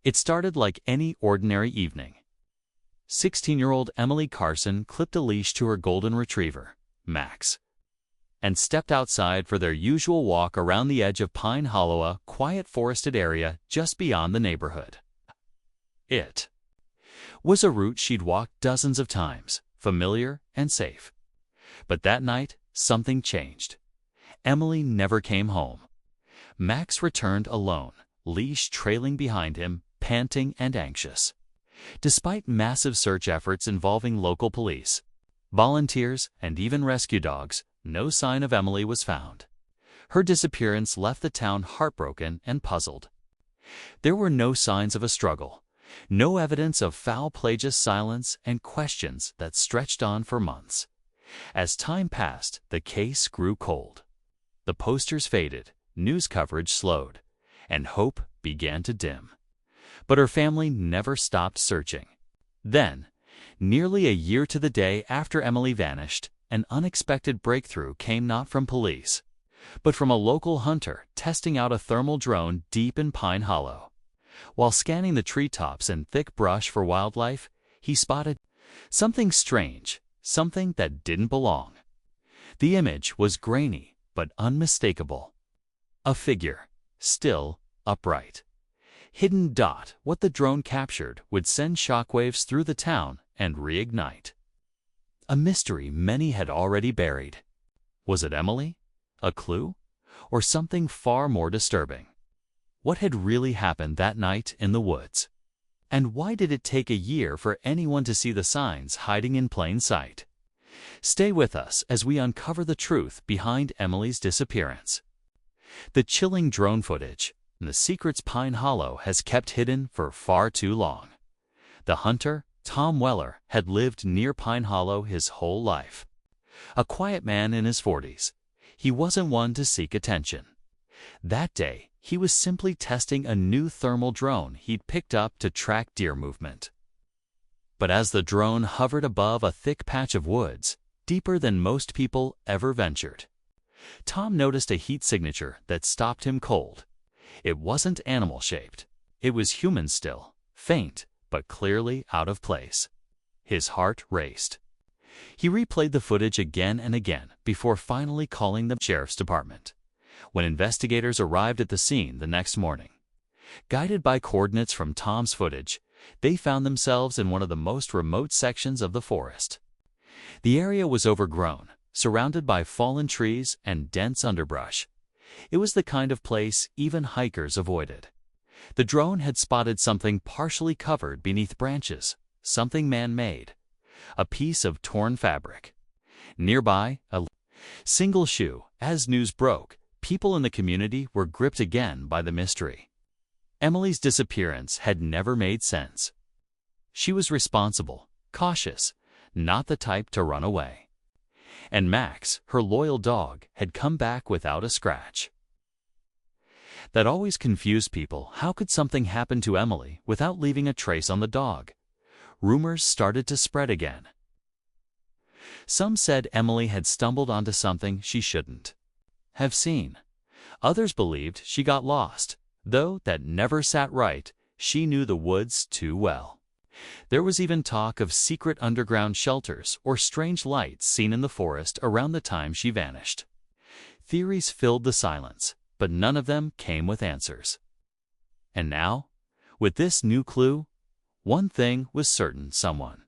It started like any ordinary evening. 16-year-old Emily Carson clipped a leash to her golden retriever, Max, and stepped outside for their usual walk around the edge of Pine Hollow, a quiet forested area just beyond the neighborhood. It was a route she'd walked dozens of times, familiar and safe. But that night, something changed. Emily never came home. Max returned alone, leash trailing behind him, panting and anxious. Despite massive search efforts involving local police, volunteers, and even rescue dogs, no sign of Emily was found. Her disappearance left the town heartbroken and puzzled. There were no signs of a struggle, no evidence of foul play, just silence and questions that stretched on for months. As time passed, the case grew cold. The posters faded, news coverage slowed, and hope began to dim. But her family never stopped searching. Then, nearly a year to the day after Emily vanished, an unexpected breakthrough came, not from police, but from a local hunter testing out a thermal drone deep in Pine Hollow. While scanning the treetops and thick brush for wildlife, he spotted something strange, something that didn't belong. The image was grainy but unmistakable. A figure, still, upright. Hidden dot, what the drone captured would send shockwaves through the town and reignite a mystery many had already buried. Was it Emily? A clue? Or something far more disturbing? What had really happened that night in the woods? And why did it take a year for anyone to see the signs hiding in plain sight? Stay with us as we uncover the truth behind Emily's disappearance. The chilling drone footage and the secrets Pine Hollow has kept hidden for far too long. The hunter, Tom Weller, had lived near Pine Hollow his whole life. A quiet man in his 40s, he wasn't one to seek attention. That day, he was simply testing a new thermal drone he'd picked up to track deer movement. But as the drone hovered above a thick patch of woods, deeper than most people ever ventured, Tom noticed a heat signature that stopped him cold. It wasn't animal-shaped. It was human still, faint, but clearly out of place. His heart raced. He replayed the footage again and again before finally calling the sheriff's department. When investigators arrived at the scene the next morning, guided by coordinates from Tom's footage, they found themselves in one of the most remote sections of the forest. The area was overgrown, surrounded by fallen trees and dense underbrush. It was the kind of place even hikers avoided. The drone had spotted something partially covered beneath branches, something man-made, a piece of torn fabric. Nearby, a single shoe. As news broke, people in the community were gripped again by the mystery. Emily's disappearance had never made sense. She was responsible, cautious, not the type to run away. And Max, her loyal dog, had come back without a scratch. That always confused people. How could something happen to Emily without leaving a trace on the dog? Rumors started to spread again. Some said Emily had stumbled onto something she shouldn't have seen. Others believed she got lost, though that never sat right. She knew the woods too well. There was even talk of secret underground shelters or strange lights seen in the forest around the time she vanished. Theories filled the silence, but none of them came with answers. And now, with this new clue, one thing was certain: someone,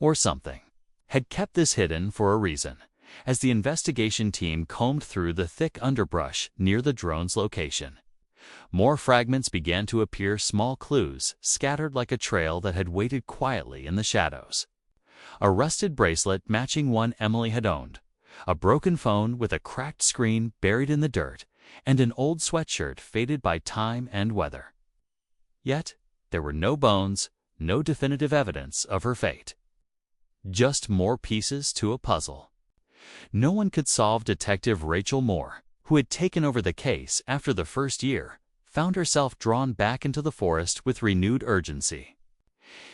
or something, had kept this hidden for a reason. As the investigation team combed through the thick underbrush near the drone's location, more fragments began to appear, small clues scattered like a trail that had waited quietly in the shadows. A rusted bracelet matching one Emily had owned, a broken phone with a cracked screen buried in the dirt, and an old sweatshirt faded by time and weather. Yet, there were no bones, no definitive evidence of her fate. Just more pieces to a puzzle. No one could solve. Detective Rachel Moore, who had taken over the case after the first year, found herself drawn back into the forest with renewed urgency.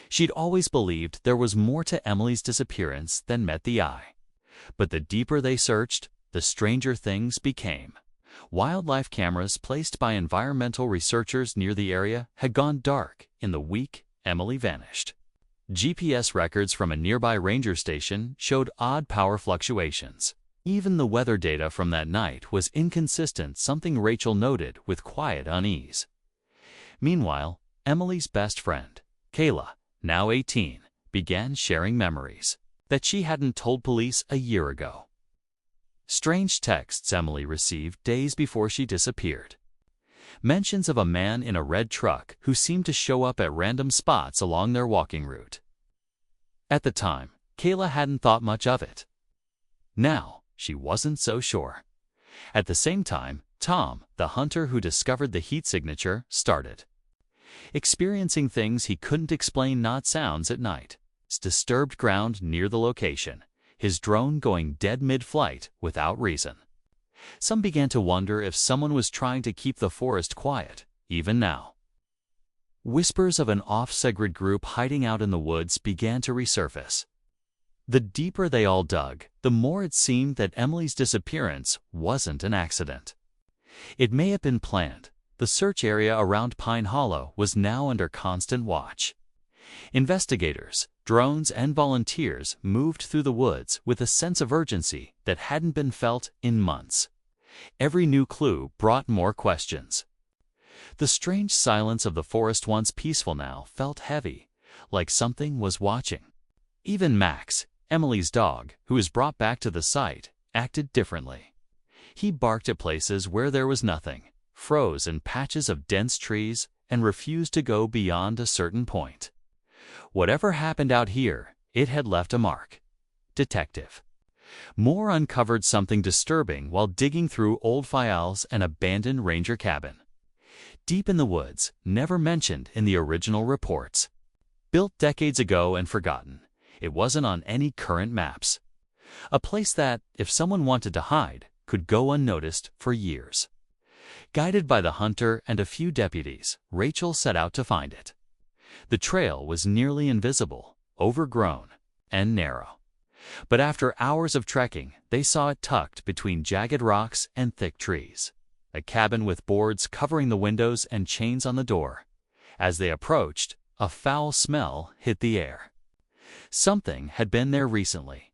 She'd always believed there was more to Emily's disappearance than met the eye. But the deeper they searched, the stranger things became. Wildlife cameras placed by environmental researchers near the area had gone dark in the week Emily vanished. GPS records from a nearby ranger station showed odd power fluctuations. Even the weather data from that night was inconsistent, something Rachel noted with quiet unease. Meanwhile, Emily's best friend, Kayla, now 18, began sharing memories that she hadn't told police a year ago. Strange texts Emily received days before she disappeared. Mentions of a man in a red truck who seemed to show up at random spots along their walking route. At the time, Kayla hadn't thought much of it. Now, she wasn't so sure. At the same time, Tom, the hunter who discovered the heat signature, started experiencing things he couldn't explain, not sounds at night. Disturbed ground near the location, his drone going dead mid-flight without reason. Some began to wonder if someone was trying to keep the forest quiet, even now. Whispers of an off-secret group hiding out in the woods began to resurface. The deeper they all dug, the more it seemed that Emily's disappearance wasn't an accident. It may have been planned. The search area around Pine Hollow was now under constant watch. Investigators, drones, and volunteers moved through the woods with a sense of urgency that hadn't been felt in months. Every new clue brought more questions. The strange silence of the forest, once peaceful, now felt heavy, like something was watching. Even Max, Emily's dog, who was brought back to the site, acted differently. He barked at places where there was nothing, froze in patches of dense trees, and refused to go beyond a certain point. Whatever happened out here, it had left a mark. Detective Moore uncovered something disturbing while digging through old files and abandoned ranger cabin. Deep in the woods, never mentioned in the original reports. Built decades ago and forgotten, it wasn't on any current maps. A place that, if someone wanted to hide, could go unnoticed for years. Guided by the hunter and a few deputies, Rachel set out to find it. The trail was nearly invisible, overgrown, and narrow. But after hours of trekking, they saw it tucked between jagged rocks and thick trees. A cabin with boards covering the windows and chains on the door. As they approached, a foul smell hit the air. Something had been there recently.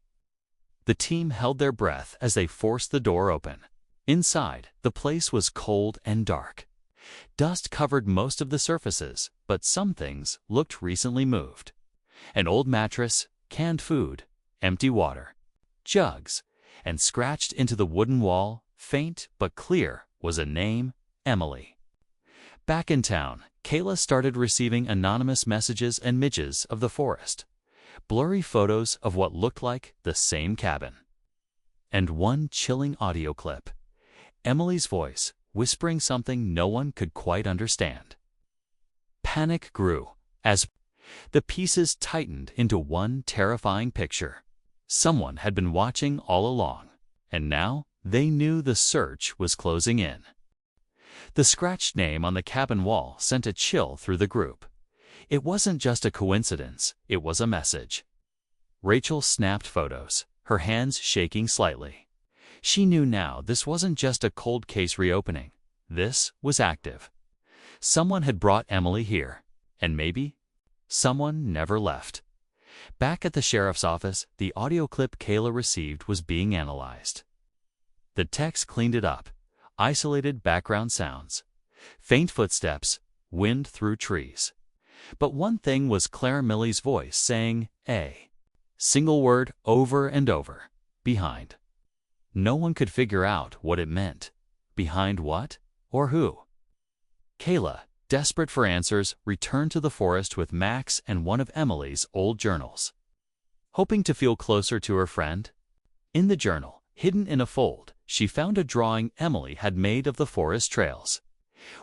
The team held their breath as they forced the door open. Inside, the place was cold and dark. Dust covered most of the surfaces, but some things looked recently moved. An old mattress, canned food, empty water, jugs, and scratched into the wooden wall, faint but clear, was a name: Emily. Back in town, Kayla started receiving anonymous messages and images of the forest, blurry photos of what looked like the same cabin. And one chilling audio clip. Emily's voice, whispering something no one could quite understand. Panic grew as the pieces tightened into one terrifying picture. Someone had been watching all along, and now they knew the search was closing in. The scratched name on the cabin wall sent a chill through the group. It wasn't just a coincidence, it was a message. Rachel snapped photos, her hands shaking slightly. She knew now this wasn't just a cold case reopening. This was active. Someone had brought Emily here, and maybe someone never left. Back at the sheriff's office, the audio clip Kayla received was being analyzed. The text cleaned it up. Isolated background sounds, faint footsteps, wind through trees. But one thing was Claire Millie's voice saying a single word over and over: behind. No one could figure out what it meant. Behind what? Or who? Kayla, desperate for answers, returned to the forest with Max and one of Emily's old journals. Hoping to feel closer to her friend, in the journal, hidden in a fold, she found a drawing Emily had made of the forest trails.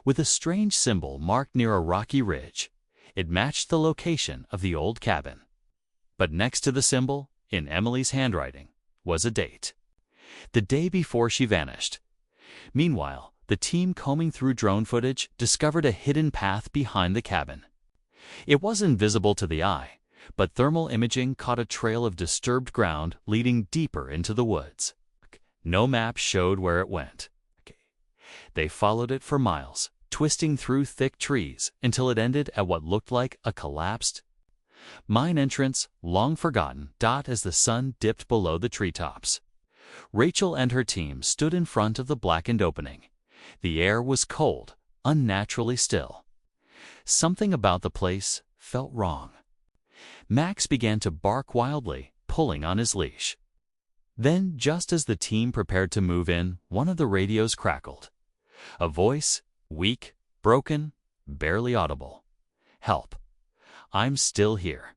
With a strange symbol marked near a rocky ridge, it matched the location of the old cabin. But next to the symbol, in Emily's handwriting, was a date. The day before she vanished. Meanwhile, the team combing through drone footage discovered a hidden path behind the cabin. It wasn't visible to the eye, but thermal imaging caught a trail of disturbed ground leading deeper into the woods. No map showed where it went. They followed it for miles, twisting through thick trees until it ended at what looked like a collapsed mine entrance, long forgotten, as the sun dipped below the treetops. Rachel and her team stood in front of the blackened opening. The air was cold, unnaturally still. Something about the place felt wrong. Max began to bark wildly, pulling on his leash. Then, just as the team prepared to move in, one of the radios crackled. A voice, weak, broken, barely audible. "Help. I'm still here."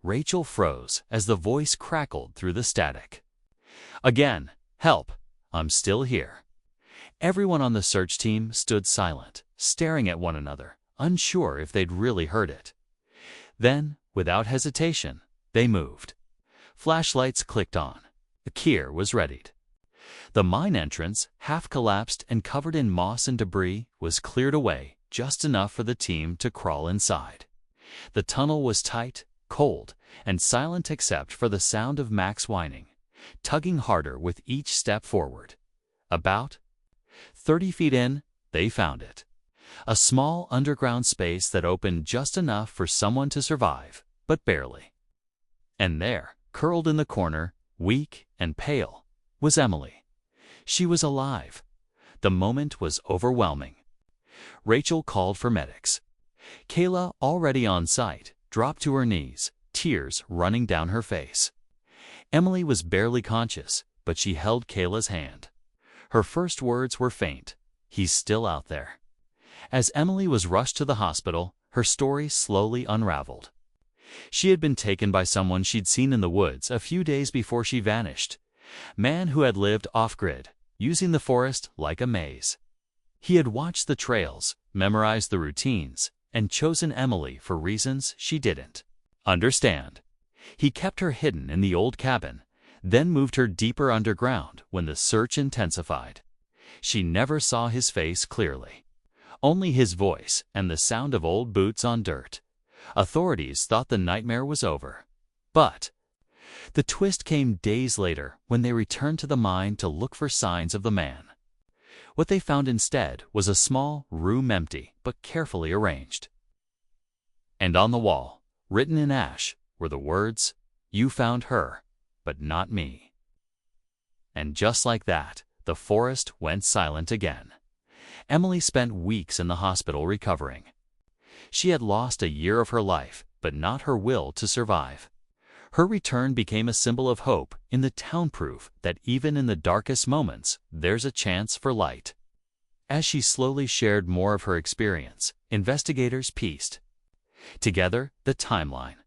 Rachel froze as the voice crackled through the static. Again, "Help. I'm still here." Everyone on the search team stood silent, staring at one another, unsure if they'd really heard it. Then, without hesitation, they moved. Flashlights clicked on. The gear was readied. The mine entrance, half collapsed and covered in moss and debris, was cleared away, just enough for the team to crawl inside. The tunnel was tight, cold, and silent except for the sound of Max whining, tugging harder with each step forward. About 30 feet in, they found it. A small underground space that opened just enough for someone to survive, but barely. And there, curled in the corner, weak and pale, was Emily. She was alive. The moment was overwhelming. Rachel called for medics. Kayla, already on site, dropped to her knees, tears running down her face. Emily was barely conscious, but she held Kayla's hand. Her first words were faint. "He's still out there." As Emily was rushed to the hospital, her story slowly unraveled. She had been taken by someone she'd seen in the woods a few days before she vanished. Man who had lived off-grid, using the forest like a maze. He had watched the trails, memorized the routines, and chosen Emily for reasons she didn't understand. He kept her hidden in the old cabin, then moved her deeper underground when the search intensified. She never saw his face clearly, only his voice and the sound of old boots on dirt. Authorities thought the nightmare was over. But the twist came days later when they returned to the mine to look for signs of the man. What they found instead was a small room, empty but carefully arranged. And on the wall, written in ash, were the words, "You found her, but not me." And just like that, the forest went silent again. Emily spent weeks in the hospital recovering. She had lost a year of her life, but not her will to survive. Her return became a symbol of hope in the town, proof that even in the darkest moments, there's a chance for light. As she slowly shared more of her experience, investigators pieced together the timeline.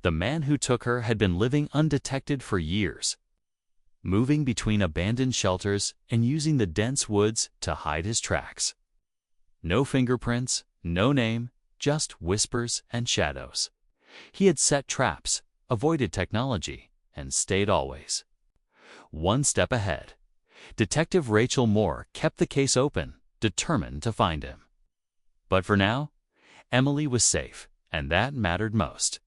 The man who took her had been living undetected for years, moving between abandoned shelters and using the dense woods to hide his tracks. No fingerprints, no name, just whispers and shadows. He had set traps, avoided technology, and stayed always one step ahead. Detective Rachel Moore kept the case open, determined to find him. But for now, Emily was safe, and that mattered most.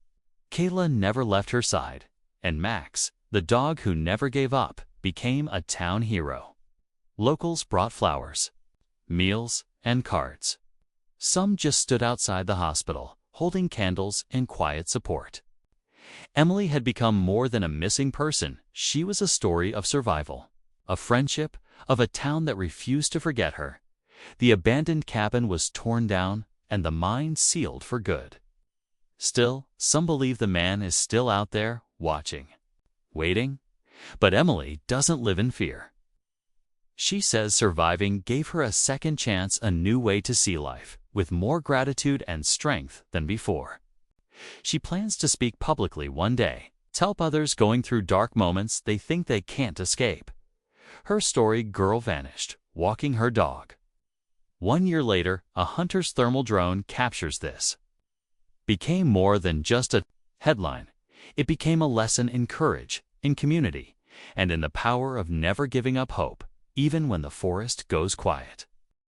Kayla never left her side, and Max, the dog who never gave up, became a town hero. Locals brought flowers, meals, and cards. Some just stood outside the hospital, holding candles in quiet support. Emily had become more than a missing person. She was a story of survival, of friendship, of a town that refused to forget her. The abandoned cabin was torn down, and the mine sealed for good. Still, some believe the man is still out there, watching, waiting. But Emily doesn't live in fear. She says surviving gave her a second chance, a new way to see life, with more gratitude and strength than before. She plans to speak publicly one day, to help others going through dark moments they think they can't escape. Her story, girl vanished, walking her dog. 1 year later, a hunter's thermal drone captures this. Became more than just a headline. It became a lesson in courage, in community, and in the power of never giving up hope, even when the forest goes quiet.